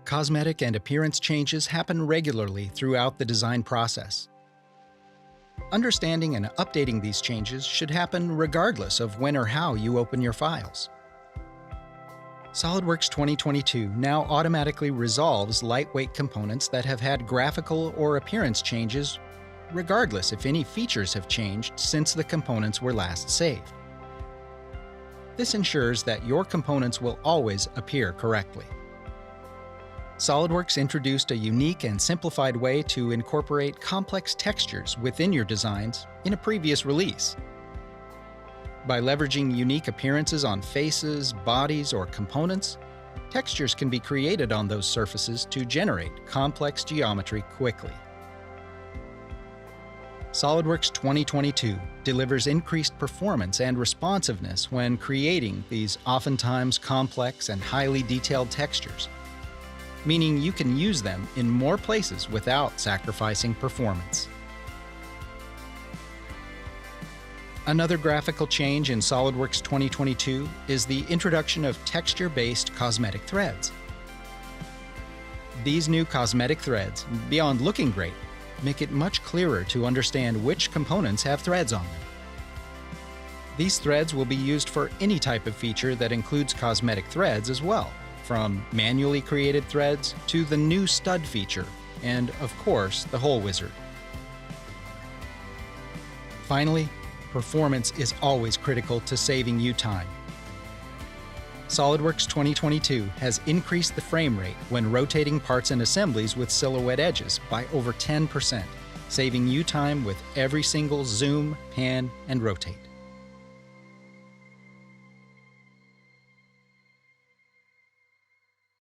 Cosmetic and appearance changes happen regularly throughout the design process. Understanding and updating these changes should happen regardless of when or how you open your files. SOLIDWORKS 2022 now automatically resolves lightweight components that have had graphical or appearance changes, regardless if any features have changed since the components were last saved. This ensures that your components will always appear correctly. SOLIDWORKS introduced a unique and simplified way to incorporate complex textures within your designs in a previous release. By leveraging unique appearances on faces, bodies, or components, textures can be created on those surfaces to generate complex geometry quickly. SOLIDWORKS 2022 delivers increased performance and responsiveness when creating these oftentimes complex and highly detailed textures, meaning you can use them in more places without sacrificing performance. Another graphical change in SOLIDWORKS 2022 is the introduction of texture-based cosmetic threads. These new cosmetic threads, beyond looking great, make it much clearer to understand which components have threads on them. These threads will be used for any type of feature that includes cosmetic threads as well, from manually created threads to the new stud feature, and of course, the hole wizard. Finally, performance is always critical to saving you time. SOLIDWORKS 2022 has increased the frame rate when rotating parts and assemblies with silhouette edges by over 10%, saving you time with every single zoom, pan, and rotate.